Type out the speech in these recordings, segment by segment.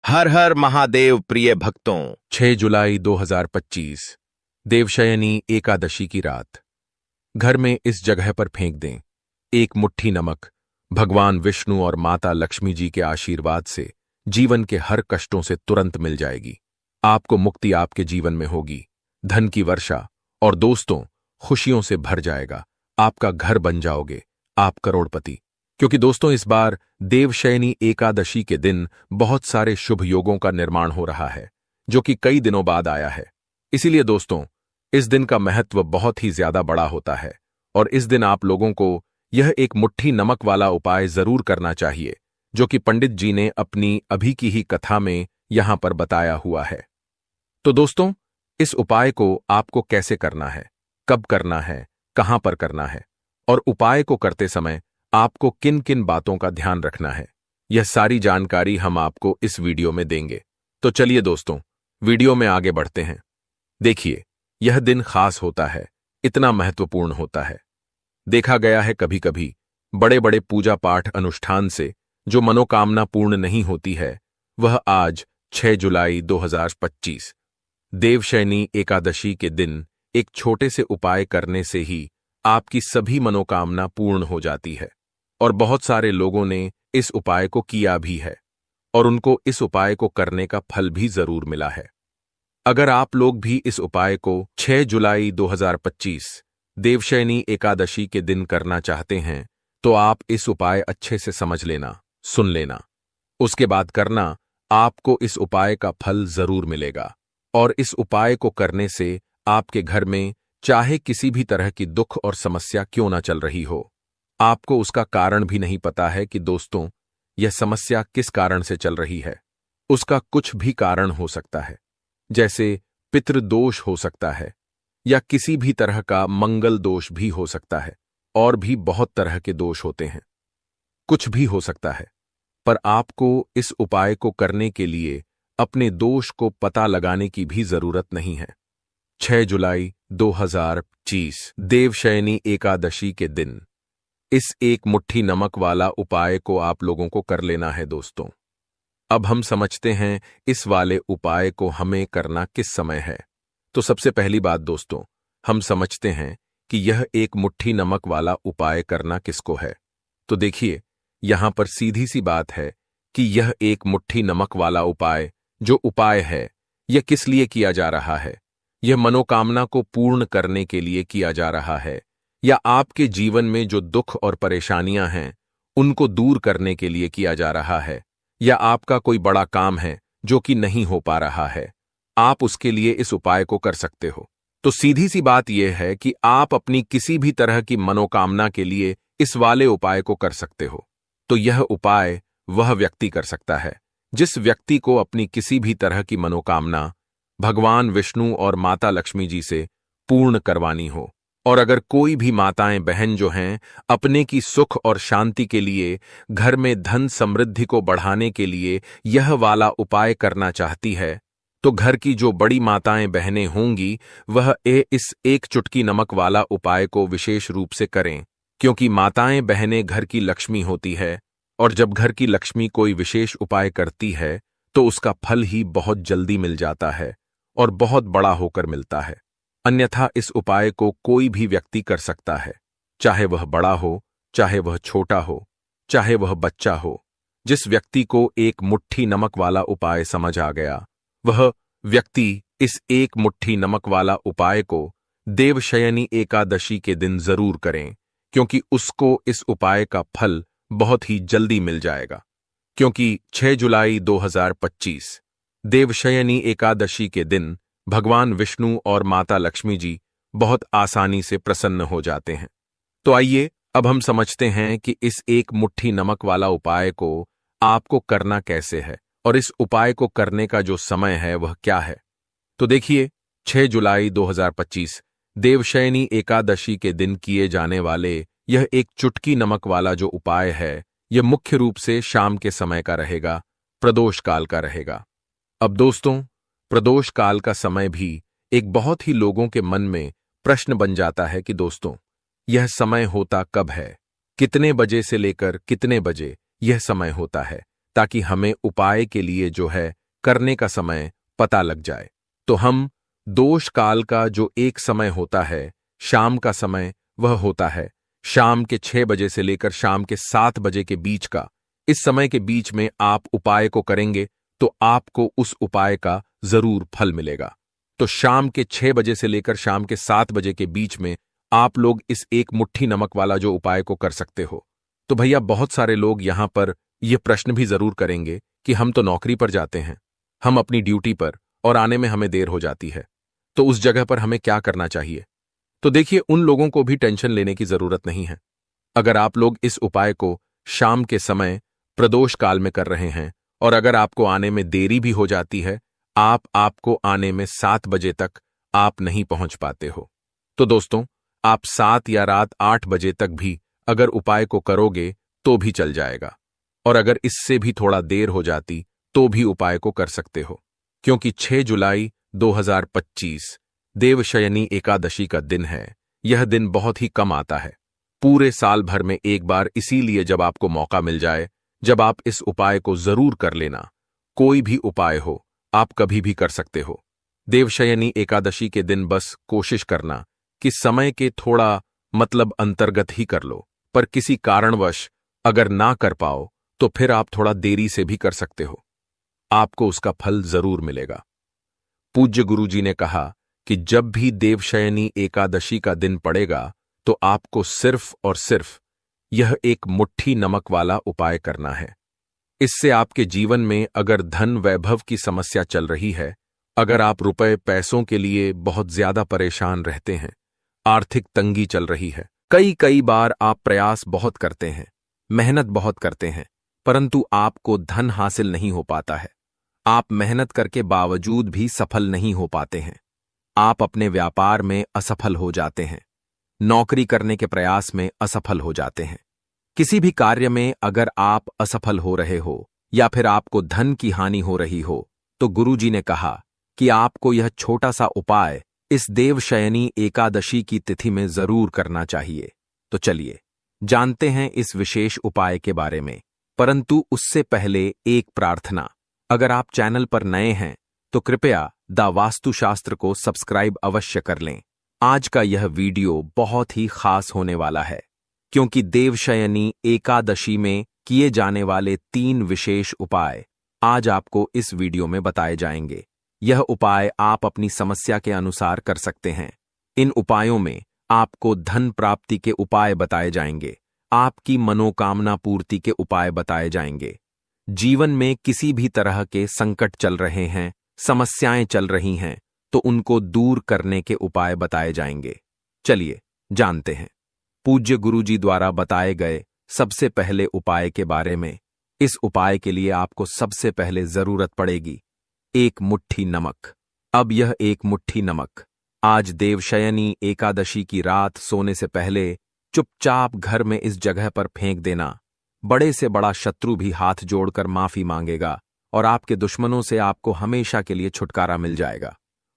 हर हर महादेव प्रिय भक्तों। 6 जुलाई 2025 देवशयनी एकादशी की रात। घर में इस जगह पर फेंक दें एक मुट्ठी नमक। भगवान विष्णु और माता लक्ष्मी जी के आशीर्वाद से जीवन के हर कष्टों से तुरंत मिल जाएगी। आपको मुक्ति आपके जीवन में होगी, धन की वर्षा और दोस्तों खुशियों से भर जाएगा। आपका घर बन जाओगे, आप करोड़पति। क्योंकि दोस्तों इस बार देवशयनी एकादशी के दिन बहुत सारे शुभ योगों का निर्माण हो रहा है, जो कि कई दिनों बाद आया है। इसीलिए दोस्तों इस दिन का महत्व बहुत ही ज्यादा बड़ा होता है और इस दिन आप लोगों को यह एक मुट्ठी नमक वाला उपाय जरूर करना चाहिए, जो कि पंडित जी ने अपनी अभी की ही कथा में यहां पर बताया हुआ है। तो दोस्तों इस उपाय को आपको कैसे करना है, कब करना है, कहां पर करना है और उपाय को करते समय आपको किन किन बातों का ध्यान रखना है, यह सारी जानकारी हम आपको इस वीडियो में देंगे। तो चलिए दोस्तों वीडियो में आगे बढ़ते हैं। देखिए यह दिन खास होता है, इतना महत्वपूर्ण होता है। देखा गया है कभी कभी बड़े बड़े पूजा पाठ अनुष्ठान से जो मनोकामना पूर्ण नहीं होती है, वह आज 6 जुलाई 2025 देवशयनी एकादशी के दिन एक छोटे से उपाय करने से ही आपकी सभी मनोकामना पूर्ण हो जाती है। और बहुत सारे लोगों ने इस उपाय को किया भी है और उनको इस उपाय को करने का फल भी जरूर मिला है। अगर आप लोग भी इस उपाय को 6 जुलाई 2025 देवशयनी एकादशी के दिन करना चाहते हैं, तो आप इस उपाय अच्छे से समझ लेना, सुन लेना। उसके बाद करना, आपको इस उपाय का फल जरूर मिलेगा। और इस उपाय को करने से आपके घर में चाहे किसी भी तरह की दुख और समस्या क्यों ना चल रही हो, आपको उसका कारण भी नहीं पता है कि दोस्तों यह समस्या किस कारण से चल रही है। उसका कुछ भी कारण हो सकता है, जैसे पितृदोष हो सकता है या किसी भी तरह का मंगल दोष भी हो सकता है, और भी बहुत तरह के दोष होते हैं, कुछ भी हो सकता है। पर आपको इस उपाय को करने के लिए अपने दोष को पता लगाने की भी जरूरत नहीं है। 6 जुलाई 2025 देवशयनी एकादशी के दिन इस एक मुट्ठी नमक वाला उपाय को आप लोगों को कर लेना है दोस्तों। अब हम समझते हैं इस वाले उपाय को हमें करना किस समय है। तो सबसे पहली बात दोस्तों, हम समझते हैं कि यह एक मुट्ठी नमक वाला उपाय करना किसको है। तो देखिए यहां पर सीधी सी बात है कि यह एक मुट्ठी नमक वाला उपाय जो उपाय है, यह किस लिए किया जा रहा है। यह मनोकामना को पूर्ण करने के लिए किया जा रहा है, या आपके जीवन में जो दुख और परेशानियां हैं उनको दूर करने के लिए किया जा रहा है, या आपका कोई बड़ा काम है जो कि नहीं हो पा रहा है, आप उसके लिए इस उपाय को कर सकते हो। तो सीधी सी बात यह है कि आप अपनी किसी भी तरह की मनोकामना के लिए इस वाले उपाय को कर सकते हो। तो यह उपाय वह व्यक्ति कर सकता है जिस व्यक्ति को अपनी किसी भी तरह की मनोकामना भगवान विष्णु और माता लक्ष्मी जी से पूर्ण करवानी हो। और अगर कोई भी माताएं बहन जो हैं अपने की सुख और शांति के लिए, घर में धन समृद्धि को बढ़ाने के लिए यह वाला उपाय करना चाहती है, तो घर की जो बड़ी माताएं बहनें होंगी वह इस एक चुटकी नमक वाला उपाय को विशेष रूप से करें। क्योंकि माताएं बहनें घर की लक्ष्मी होती है, और जब घर की लक्ष्मी कोई विशेष उपाय करती है तो उसका फल ही बहुत जल्दी मिल जाता है और बहुत बड़ा होकर मिलता है। अन्यथा इस उपाय को कोई भी व्यक्ति कर सकता है, चाहे वह बड़ा हो, चाहे वह छोटा हो, चाहे वह बच्चा हो। जिस व्यक्ति को एक मुट्ठी नमक वाला उपाय समझ आ गया, वह व्यक्ति इस एक मुट्ठी नमक वाला उपाय को देवशयनी एकादशी के दिन जरूर करें, क्योंकि उसको इस उपाय का फल बहुत ही जल्दी मिल जाएगा। क्योंकि 6 जुलाई 2025 देवशयनी एकादशी के दिन भगवान विष्णु और माता लक्ष्मी जी बहुत आसानी से प्रसन्न हो जाते हैं। तो आइए अब हम समझते हैं कि इस एक मुट्ठी नमक वाला उपाय को आपको करना कैसे है और इस उपाय को करने का जो समय है वह क्या है। तो देखिए 6 जुलाई 2025 देवशयनी एकादशी के दिन किए जाने वाले यह एक चुटकी नमक वाला जो उपाय है, यह मुख्य रूप से शाम के समय का रहेगा, प्रदोष काल का रहेगा। अब दोस्तों प्रदोष काल का समय भी एक बहुत ही लोगों के मन में प्रश्न बन जाता है कि दोस्तों यह समय होता कब है, कितने बजे से लेकर कितने बजे यह समय होता है, ताकि हमें उपाय के लिए जो है करने का समय पता लग जाए। तो हम दोष काल का जो एक समय होता है, शाम का समय, वह होता है शाम के 6 बजे से लेकर शाम के 7 बजे के बीच का। इस समय के बीच में आप उपाय को करेंगे तो आपको उस उपाय का जरूर फल मिलेगा। तो शाम के 6 बजे से लेकर शाम के 7 बजे के बीच में आप लोग इस एक मुट्ठी नमक वाला जो उपाय को कर सकते हो। तो भैया बहुत सारे लोग यहां पर यह प्रश्न भी जरूर करेंगे कि हम तो नौकरी पर जाते हैं, हम अपनी ड्यूटी पर, और आने में हमें देर हो जाती है, तो उस जगह पर हमें क्या करना चाहिए। तो देखिए, उन लोगों को भी टेंशन लेने की जरूरत नहीं है। अगर आप लोग इस उपाय को शाम के समय प्रदोष काल में कर रहे हैं और अगर आपको आने में देरी भी हो जाती है, आपको आने में 7 बजे तक आप नहीं पहुंच पाते हो, तो दोस्तों आप 7 या रात 8 बजे तक भी अगर उपाय को करोगे तो भी चल जाएगा। और अगर इससे भी थोड़ा देर हो जाती तो भी उपाय को कर सकते हो, क्योंकि 6 जुलाई 2025 देवशयनी एकादशी का दिन है। यह दिन बहुत ही कम आता है, पूरे साल भर में एक बार, इसीलिए जब आपको मौका मिल जाए, जब आप इस उपाय को जरूर कर लेना। कोई भी उपाय हो, आप कभी भी कर सकते हो। देवशयनी एकादशी के दिन बस कोशिश करना कि समय के थोड़ा अंतर्गत ही कर लो, पर किसी कारणवश अगर ना कर पाओ तो फिर आप थोड़ा देरी से भी कर सकते हो, आपको उसका फल जरूर मिलेगा। पूज्य गुरुजी ने कहा कि जब भी देवशयनी एकादशी का दिन पड़ेगा तो आपको सिर्फ और सिर्फ यह एक मुट्ठी नमक वाला उपाय करना है। इससे आपके जीवन में अगर धन वैभव की समस्या चल रही है, अगर आप रुपए पैसों के लिए बहुत ज्यादा परेशान रहते हैं, आर्थिक तंगी चल रही है, कई बार आप प्रयास बहुत करते हैं, मेहनत बहुत करते हैं, परंतु आपको धन हासिल नहीं हो पाता है, आप मेहनत करके बावजूद भी सफल नहीं हो पाते हैं, आप अपने व्यापार में असफल हो जाते हैं, नौकरी करने के प्रयास में असफल हो जाते हैं, किसी भी कार्य में अगर आप असफल हो रहे हो या फिर आपको धन की हानि हो रही हो, तो गुरुजी ने कहा कि आपको यह छोटा सा उपाय इस देवशयनी एकादशी की तिथि में जरूर करना चाहिए। तो चलिए जानते हैं इस विशेष उपाय के बारे में, परंतु उससे पहले एक प्रार्थना। अगर आप चैनल पर नए हैं तो कृपया द वास्तुशास्त्र को सब्सक्राइब अवश्य कर लें। आज का यह वीडियो बहुत ही खास होने वाला है, क्योंकि देवशयनी एकादशी में किए जाने वाले 3 विशेष उपाय आज आपको इस वीडियो में बताए जाएंगे। यह उपाय आप अपनी समस्या के अनुसार कर सकते हैं। इन उपायों में आपको धन प्राप्ति के उपाय बताए जाएंगे, आपकी मनोकामना पूर्ति के उपाय बताए जाएंगे। जीवन में किसी भी तरह के संकट चल रहे हैं, समस्याएं चल रही हैं, तो उनको दूर करने के उपाय बताए जाएंगे। चलिए जानते हैं पूज्य गुरुजी द्वारा बताए गए सबसे पहले उपाय के बारे में। इस उपाय के लिए आपको सबसे पहले जरूरत पड़ेगी एक मुट्ठी नमक। अब यह एक मुट्ठी नमक आज देवशयनी एकादशी की रात सोने से पहले चुपचाप घर में इस जगह पर फेंक देना। बड़े से बड़ा शत्रु भी हाथ जोड़कर माफी मांगेगा और आपके दुश्मनों से आपको हमेशा के लिए छुटकारा मिल जाएगा।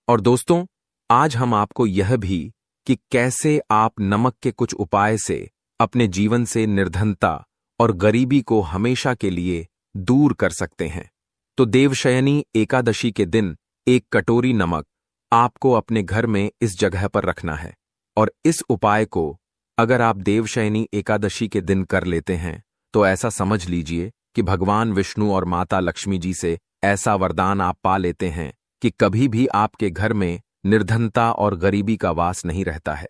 और दोस्तों, आज हम आपको यह भी कि कैसे आप नमक के कुछ उपाय से अपने जीवन से निर्धनता और गरीबी को हमेशा के लिए दूर कर सकते हैं। तो देवशयनी एकादशी के दिन एक कटोरी नमक आपको अपने घर में इस जगह पर रखना है, और इस उपाय को अगर आप देवशयनी एकादशी के दिन कर लेते हैं तो ऐसा समझ लीजिए कि भगवान विष्णु और माता लक्ष्मी जी से ऐसा वरदान आप पा लेते हैं कि कभी भी आपके घर में निर्धनता और गरीबी का वास नहीं रहता है।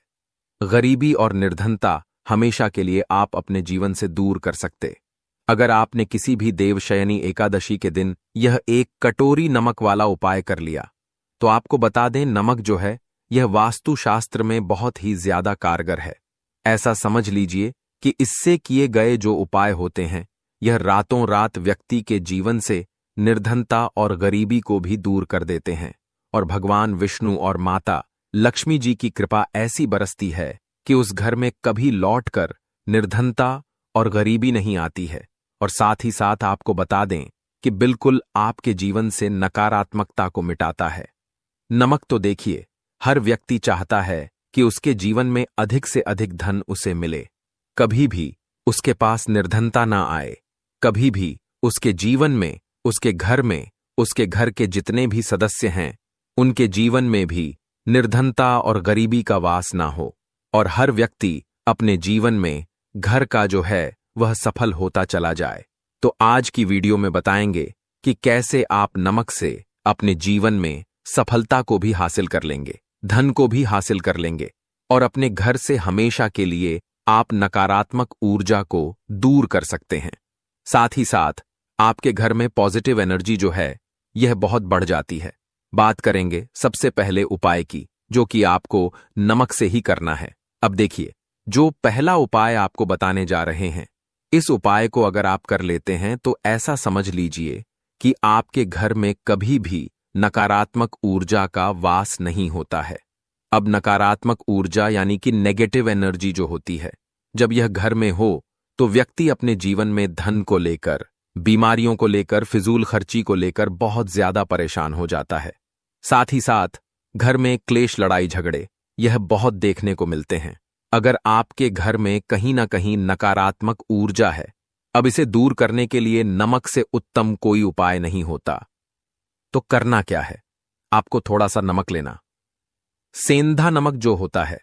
गरीबी और निर्धनता हमेशा के लिए आप अपने जीवन से दूर कर सकते। अगर आपने किसी भी देवशयनी एकादशी के दिन यह एक कटोरी नमक वाला उपाय कर लिया, तो आपको बता दें, नमक जो है यह वास्तुशास्त्र में बहुत ही ज्यादा कारगर है। ऐसा समझ लीजिए कि इससे किए गए जो उपाय होते हैं, यह रातों रात व्यक्ति के जीवन से निर्धनता और गरीबी को भी दूर कर देते हैं। और भगवान विष्णु और माता लक्ष्मी जी की कृपा ऐसी बरसती है कि उस घर में कभी लौटकर निर्धनता और गरीबी नहीं आती है। और साथ ही साथ आपको बता दें कि बिल्कुल आपके जीवन से नकारात्मकता को मिटाता है। नमक तो देखिए, हर व्यक्ति चाहता है कि उसके जीवन में अधिक से अधिक धन उसे मिले, कभी भी उसके पास निर्धनता ना आए, कभी भी उसके जीवन में, उसके घर में, उसके घर के जितने भी सदस्य हैं, उनके जीवन में भी निर्धनता और गरीबी का वास ना हो, और हर व्यक्ति अपने जीवन में घर का जो है वह सफल होता चला जाए। तो आज की वीडियो में बताएंगे कि कैसे आप नमक से अपने जीवन में सफलता को भी हासिल कर लेंगे, धन को भी हासिल कर लेंगे, और अपने घर से हमेशा के लिए आप नकारात्मक ऊर्जा को दूर कर सकते हैं। साथ ही साथ आपके घर में पॉजिटिव एनर्जी जो है यह बहुत बढ़ जाती है। बात करेंगे सबसे पहले उपाय की, जो कि आपको नमक से ही करना है। अब देखिए, जो पहला उपाय आपको बताने जा रहे हैं, इस उपाय को अगर आप कर लेते हैं तो ऐसा समझ लीजिए कि आपके घर में कभी भी नकारात्मक ऊर्जा का वास नहीं होता है। अब नकारात्मक ऊर्जा यानी कि नेगेटिव एनर्जी जो होती है, जब यह घर में हो तो व्यक्ति अपने जीवन में धन को लेकर, बीमारियों को लेकर, फिजूल खर्ची को लेकर बहुत ज्यादा परेशान हो जाता है। साथ ही साथ घर में क्लेश, लड़ाई झगड़े यह बहुत देखने को मिलते हैं। अगर आपके घर में कहीं ना कहीं नकारात्मक ऊर्जा है, अब इसे दूर करने के लिए नमक से उत्तम कोई उपाय नहीं होता। तो करना क्या है? आपको थोड़ा सा नमक लेना, सेंधा नमक जो होता है,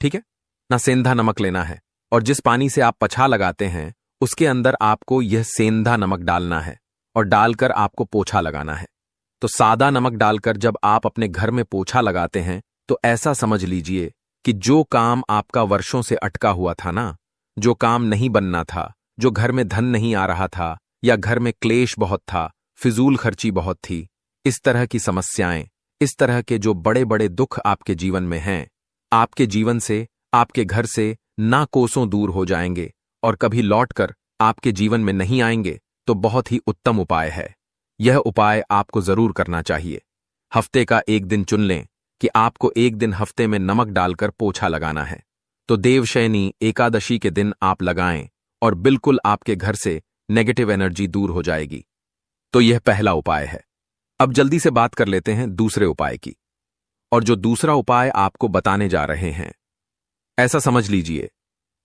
ठीक है ना, सेंधा नमक लेना है, और जिस पानी से आप पछा लगाते हैं उसके अंदर आपको यह सेंधा नमक डालना है, और डालकर आपको पोछा लगाना है। तो सादा नमक डालकर जब आप अपने घर में पोछा लगाते हैं तो ऐसा समझ लीजिए कि जो काम आपका वर्षों से अटका हुआ था ना, जो काम नहीं बनना था, जो घर में धन नहीं आ रहा था, या घर में क्लेश बहुत था, फिजूल खर्ची बहुत थी, इस तरह की समस्याएं, इस तरह के जो बड़े बड़े दुख आपके जीवन में हैं, आपके जीवन से, आपके घर से ना कोसों दूर हो जाएंगे और कभी लौटकर आपके जीवन में नहीं आएंगे। तो बहुत ही उत्तम उपाय है। यह उपाय आपको जरूर करना चाहिए। हफ्ते का एक दिन चुन लें कि आपको एक दिन हफ्ते में नमक डालकर पोछा लगाना है। तो देवशयनी एकादशी के दिन आप लगाएं और बिल्कुल आपके घर से नेगेटिव एनर्जी दूर हो जाएगी। तो यह पहला उपाय है। अब जल्दी से बात कर लेते हैं दूसरे उपाय की। और जो दूसरा उपाय आपको बताने जा रहे हैं, ऐसा समझ लीजिए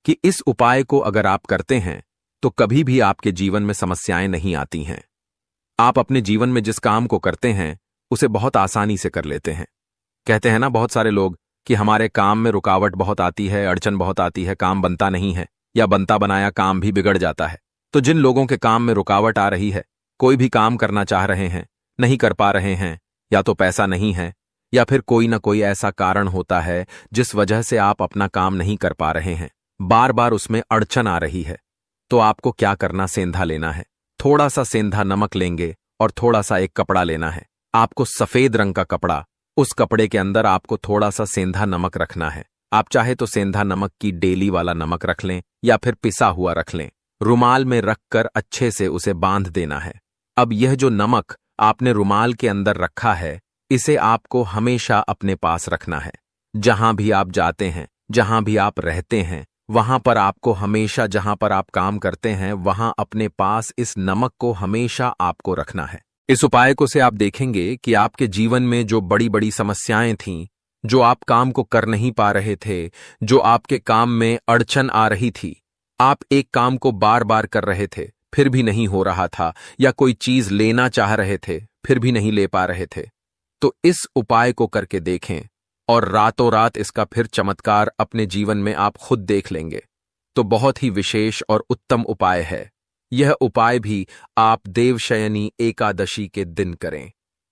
कि इस उपाय को अगर आप करते हैं तो कभी भी आपके जीवन में समस्याएं नहीं आती हैं। आप अपने जीवन में जिस काम को करते हैं उसे बहुत आसानी से कर लेते हैं। कहते हैं ना बहुत सारे लोग कि हमारे काम में रुकावट बहुत आती है, अड़चन बहुत आती है, काम बनता नहीं है, या बनता बनाया काम भी बिगड़ जाता है। तो जिन लोगों के काम में रुकावट आ रही है, कोई भी काम करना चाह रहे हैं, नहीं कर पा रहे हैं, या तो पैसा नहीं है, या फिर कोई ना कोई ऐसा कारण होता है जिस वजह से आप अपना काम नहीं कर पा रहे हैं, बार बार उसमें अड़चन आ रही है, तो आपको क्या करना, सेंधा लेना है। थोड़ा सा सेंधा नमक लेंगे और थोड़ा सा एक कपड़ा लेना है। आपको सफेद रंग का कपड़ा, उस कपड़े के अंदर आपको थोड़ा सा सेंधा नमक रखना है। आप चाहे तो सेंधा नमक की डेली वाला नमक रख लें या फिर पिसा हुआ रख लें। रुमाल में रखकर अच्छे से उसे बांध देना है। अब यह जो नमक आपने रुमाल के अंदर रखा है, इसे आपको हमेशा अपने पास रखना है। जहां भी आप जाते हैं, जहां भी आप रहते हैं, वहां पर आपको हमेशा, जहां पर आप काम करते हैं, वहां अपने पास इस नमक को हमेशा आपको रखना है। इस उपाय को से आप देखेंगे कि आपके जीवन में जो बड़ी बड़ी समस्याएं थीं, जो आप काम को कर नहीं पा रहे थे, जो आपके काम में अड़चन आ रही थी, आप एक काम को बार बार कर रहे थे फिर भी नहीं हो रहा था, या कोई चीज लेना चाह रहे थे फिर भी नहीं ले पा रहे थे, तो इस उपाय को करके देखें और रातों रात इसका फिर चमत्कार अपने जीवन में आप खुद देख लेंगे। तो बहुत ही विशेष और उत्तम उपाय है। यह उपाय भी आप देवशयनी एकादशी के दिन करें।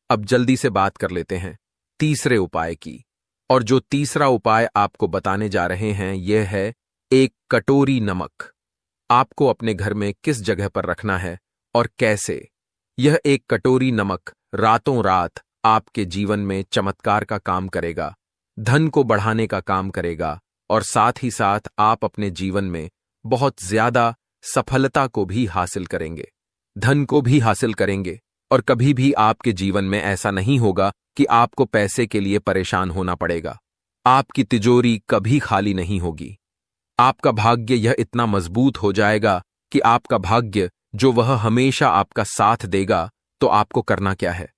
अब जल्दी से बात कर लेते हैं तीसरे उपाय की। और जो तीसरा उपाय आपको बताने जा रहे हैं यह है एक कटोरी नमक। आपको अपने घर में किस जगह पर रखना है और कैसे। यह एक कटोरी नमक रातों रात आपके जीवन में चमत्कार का काम करेगा, धन को बढ़ाने का काम करेगा, और साथ ही साथ आप अपने जीवन में बहुत ज्यादा सफलता को भी हासिल करेंगे, धन को भी हासिल करेंगे, और कभी भी आपके जीवन में ऐसा नहीं होगा कि आपको पैसे के लिए परेशान होना पड़ेगा। आपकी तिजोरी कभी खाली नहीं होगी। आपका भाग्य यह इतना मजबूत हो जाएगा कि आपका भाग्य जो वह हमेशा आपका साथ देगा। तो आपको करना क्या है,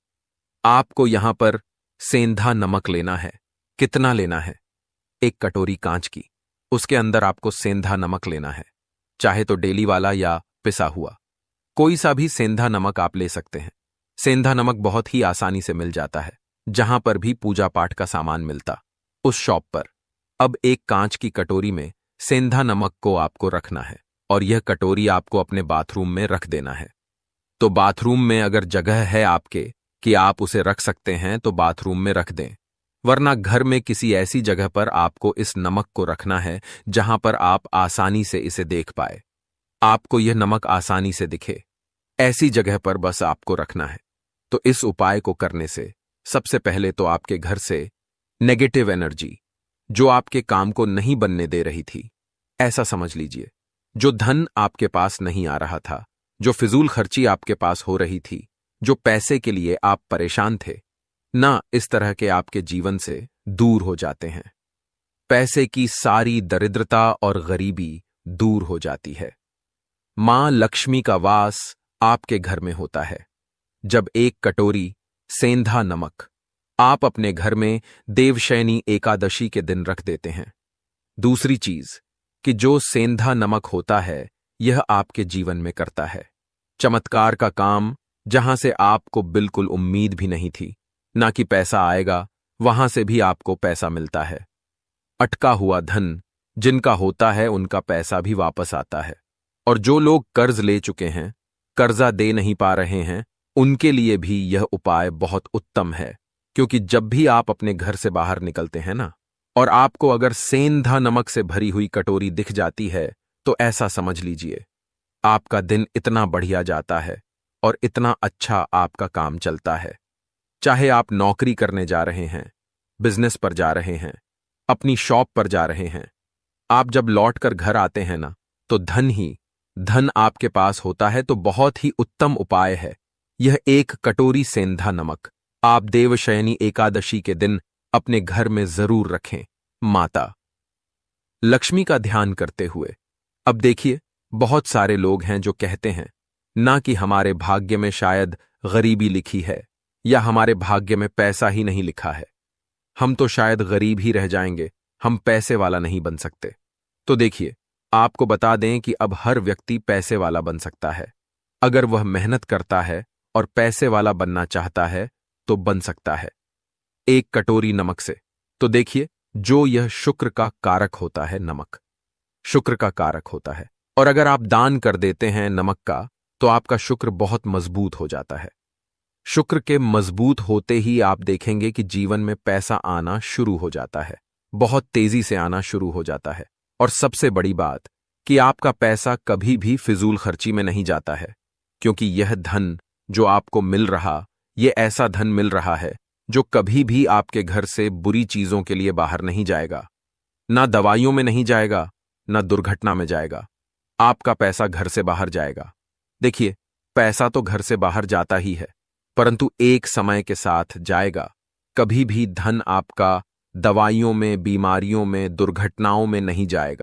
आपको यहां पर सेंधा नमक लेना है। कितना लेना है? एक कटोरी कांच की, उसके अंदर आपको सेंधा नमक लेना है, चाहे तो डेली वाला या पिसा हुआ। कोई सा भी सेंधा नमक आप ले सकते हैं। सेंधा नमक बहुत ही आसानी से मिल जाता है, जहां पर भी पूजा पाठ का सामान मिलता, उस शॉप पर। अब एक कांच की कटोरी में सेंधा नमक को आपको रखना है और यह कटोरी आपको अपने बाथरूम में रख देना है। तो बाथरूम में अगर जगह है आपके कि आप उसे रख सकते हैं तो बाथरूम में रख दें, वरना घर में किसी ऐसी जगह पर आपको इस नमक को रखना है जहां पर आप आसानी से इसे देख पाए, आपको यह नमक आसानी से दिखे, ऐसी जगह पर बस आपको रखना है। तो इस उपाय को करने से सबसे पहले तो आपके घर से नेगेटिव एनर्जी, जो आपके काम को नहीं बनने दे रही थी, ऐसा समझ लीजिए, जो धन आपके पास नहीं आ रहा था, जो फिजूल खर्ची आपके पास हो रही थी, जो पैसे के लिए आप परेशान थे, ना इस तरह के आपके जीवन से दूर हो जाते हैं। पैसे की सारी दरिद्रता और गरीबी दूर हो जाती है। मां लक्ष्मी का वास आपके घर में होता है। जब एक कटोरी सेंधा नमक आप अपने घर में देवशयनी एकादशी के दिन रख देते हैं। दूसरी चीज कि जो सेंधा नमक होता है, यह आपके जीवन में करता है चमत्कार का काम, जहां से आपको बिल्कुल उम्मीद भी नहीं थी, ना कि पैसा आएगा, वहां से भी आपको पैसा मिलता है। अटका हुआ धन जिनका होता है, उनका पैसा भी वापस आता है। और जो लोग कर्ज ले चुके हैं, कर्जा दे नहीं पा रहे हैं, उनके लिए भी यह उपाय बहुत उत्तम है। क्योंकि जब भी आप अपने घर से बाहर निकलते हैं ना, और आपको अगर सेंधा नमक से भरी हुई कटोरी दिख जाती है, तो ऐसा समझ लीजिए आपका दिन इतना बढ़िया जाता है और इतना अच्छा आपका काम चलता है। चाहे आप नौकरी करने जा रहे हैं, बिजनेस पर जा रहे हैं, अपनी शॉप पर जा रहे हैं, आप जब लौट कर घर आते हैं ना, तो धन आपके पास होता है। तो बहुत ही उत्तम उपाय है यह एक कटोरी सेंधा नमक आप देवशयनी एकादशी के दिन अपने घर में जरूर रखें, माता लक्ष्मी का ध्यान करते हुए। अब देखिए, बहुत सारे लोग हैं जो कहते हैं ना कि हमारे भाग्य में शायद गरीबी लिखी है, या हमारे भाग्य में पैसा ही नहीं लिखा है, हम तो शायद गरीब ही रह जाएंगे, हम पैसे वाला नहीं बन सकते। तो देखिए, आपको बता दें कि अब हर व्यक्ति पैसे वाला बन सकता है, अगर वह मेहनत करता है और पैसे वाला बनना चाहता है तो बन सकता है, एक कटोरी नमक से। तो देखिए, जो यह शुक्र का कारक होता है, नमक शुक्र का कारक होता है, और अगर आप दान कर देते हैं नमक का, तो आपका शुक्र बहुत मजबूत हो जाता है। शुक्र के मजबूत होते ही आप देखेंगे कि जीवन में पैसा आना शुरू हो जाता है, बहुत तेजी से आना शुरू हो जाता है। और सबसे बड़ी बात कि आपका पैसा कभी भी फिजूल खर्ची में नहीं जाता है, क्योंकि यह धन जो आपको मिल रहा, यह ऐसा धन मिल रहा है जो कभी भी आपके घर से बुरी चीजों के लिए बाहर नहीं जाएगा, ना दवाइयों में नहीं जाएगा, ना दुर्घटना में जाएगा। आपका पैसा घर से बाहर जाएगा। देखिए, पैसा तो घर से बाहर जाता ही है, परंतु एक समय के साथ जाएगा। कभी भी धन आपका दवाइयों में, बीमारियों में, दुर्घटनाओं में नहीं जाएगा।